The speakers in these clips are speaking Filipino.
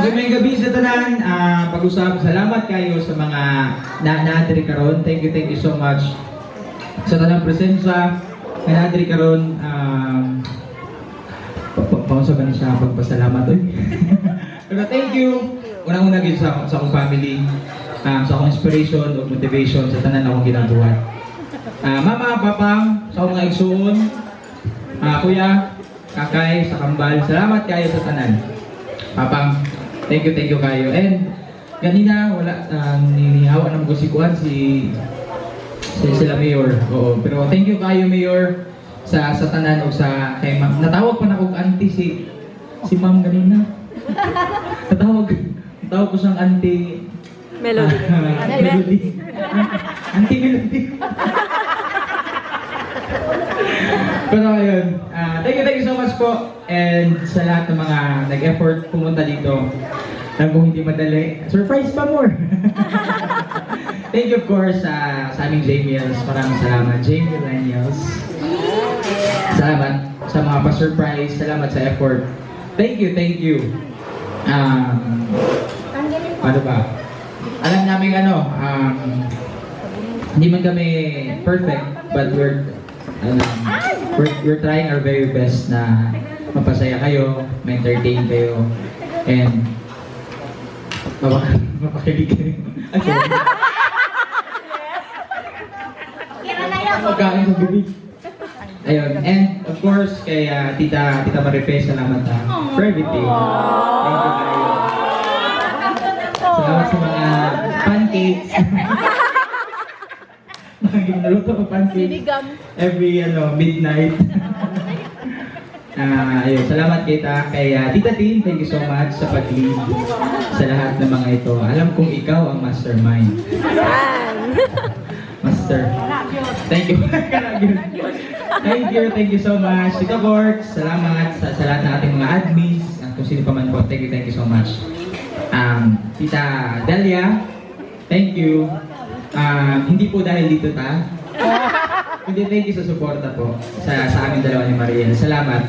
So may gabi sa tanan, pag-usap, salamat kayo sa mga na-adri karon. Thank you so much sa tanang presensya. Na-adri karon, pausa ba ni siya pagpasalamat doon? Pero thank you. Unang-una gid sa akong family, sa akong inspiration o motivation sa tanan akong ginagawa. Mama, papa, sa akong mga igsuon, kuya, kakay, sa kambal, salamat kayo sa tanan. Papang, thank you kayo. And kanina wala ninihawa ng gusikuan si sila Mayor. Oo, pero thank you kayo Mayor sa tanan o sa kay Ma'am. Natawag pa na kong auntie si Ma'am kanina. Natawag ko siyang auntie Melody. Melody. Auntie Melody. Pero ayun, thank you so much po. And sa lahat ng mga nag-effort pumunta dito, alam kong hindi madali, surprise pa more. Thank you of course sa aming JMLs. Maraming salamat, JMLs. Salamat sa mga pa-surprise, salamat sa effort. Thank you. Ano ba? Alam namin hindi man kami perfect, but we're trying our very best na mapasaya kayo, ma-entertain kayo, and mapakilig kayo. Magkain sa bibig. Ayun, and of course, kay Tita Marife, salamat for everything. Thank you kayo. Salamat sa mga pancakes. Naluto ko pancakes every midnight. Ayun, salamat kay Tita Tin, thank you so much sa pag-lead sa lahat ng mga ito. Alam kong ikaw ang mastermind. Master. Thank you. Thank you so much. Tita Court, salamat sa lahat ng ating mga admins. Kung sino pa man po, thank you so much. Tita Delia, thank you. Hindi po dahil dito kundi thank you sa suporta po sa aming dalawa ni Mariel. Salamat.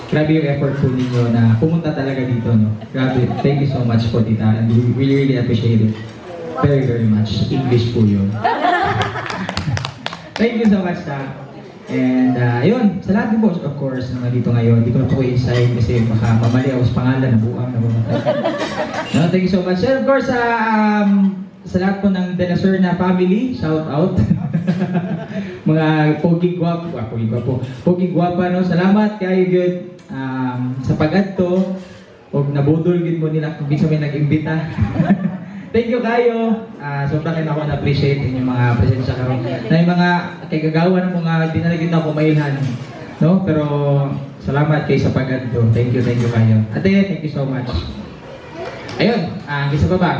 Grabe yung effort po ninyo na pumunta talaga dito, no? Grabe. Thank you so much po, Tita. And we really appreciate it. Very much. English po yun. Thank you so much, Ta. And yun, sa lahat din po, of course, na dito ngayon. Hindi ko na po i-sign kasi baka mamali ako sa pangalan na buang na bumatay. No, thank you so much. And of course, sa lahat po ng De La Serna family, shout out. Mga pogi gwapa, no? Salamat kayo good sa pag-adto o nabudol gid mo nila kung bisa may nag-imbita. Thank you kayo. Sobrang kayo ako na-appreciate inyong mga presensya karon. Na yung mga kagagawan ng mga dinalagin na ako mailhan. No? Pero salamat kayo sa pag-adto. Thank you kayo. Ate, thank you so much. Ayun, isa pa ba?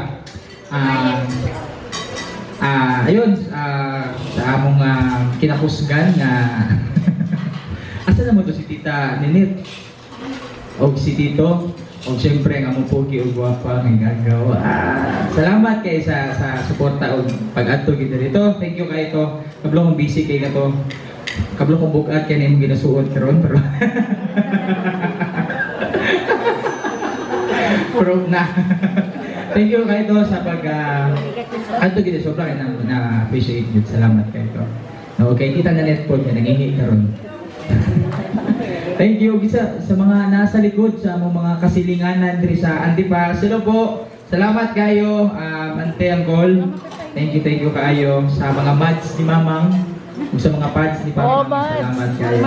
Ayun, sa among kinakusgan na asa na mo to si Tita Ninit o si Tito o siyempre ang among pogi o guwapa ng gagawa. Salamat kay sa suporta o pag-adto gid dito. Thank you kay to. Kablo kong busy kay kato. Kablo kong bukat kay nimong ginasuot karon pero pero na. Thank you kayo to sa adto gid sobra na appreciate gid. Salamat kayo to. Okay, kita na net po niya nangingi karon. Thank you sa mga nasa likod sa mga kasilinganan diri sa Antipas. Hello po. Salamat kayo, Ante Angkol. Thank you kayo sa mga mads ni Mamang. Sa mga pads ni Mamang. Salamat kayo.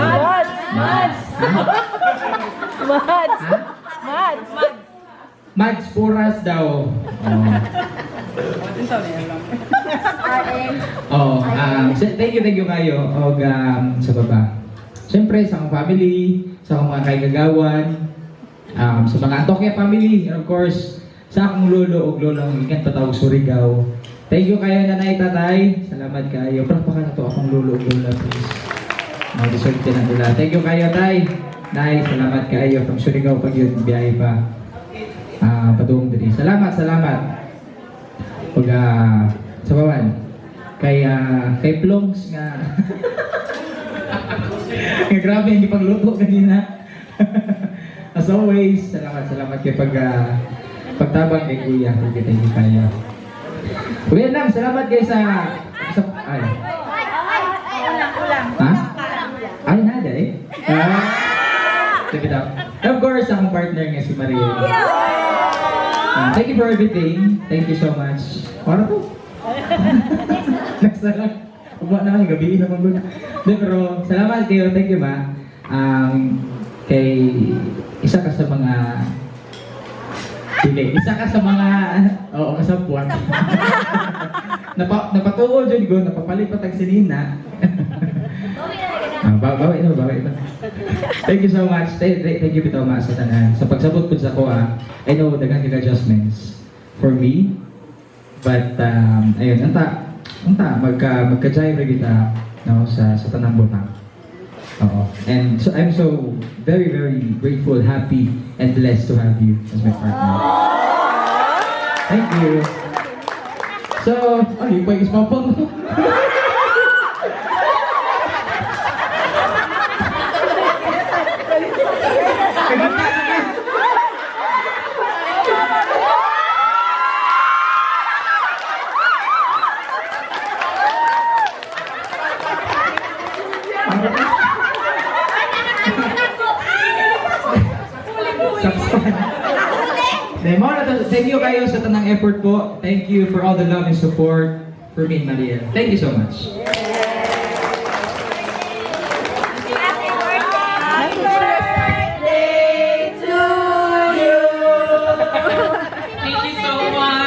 Mads Puras daw. Thank you kayo. Sa baba. Siyempre sa akong family, sa akong mga kaigagawan, sa mga Antokya family, and of course, sa akong lolo o lola ang ikan patawag Surigao. Thank you kayo nanay, tatay. Salamat kayo. Palakpakan na to akong lolo o lola, please. Mag-deserve ka ng nila. Thank you kayo, tay. Nay, salamat kayo. From Surigao pag yun, biyahe pa. Padung diri. Salamat. Pag sa bawan. Kay Plongs nga. Grabe, hindi pagluto kanina. As always, salamat kayo pagtabang kay Kuya. Thank you kayo. Kuya lang, salamat kayo sa ay. Kulang. Ha? Ay, nada eh. Check it out. Of course, akong partner nga si Maria. Thank you for everything. Thank you so much. Para po. Nagsarap. Uba na kayo, gabi naman doon. Pero salamat kayo. Thank you, ma. Kay isa ka sa mga isa ka sa mga kasapuan. Napatuol dyan ko, napapalit pa tag sinina. Bawi na. Thank you so much. Thank you bitaw ma sa tanan. Sa pagsabot pud sa ko I know daghang kay adjustments for me. But ayun, magka-jive kita no sa tanang butang. Oo. And so I'm so very grateful, happy and blessed to have you as my partner. Thank you. So, ay, pa ispapang. Thank you kayo sa tanang effort po. Thank you for all the love and support for me and Maria. Thank you so much.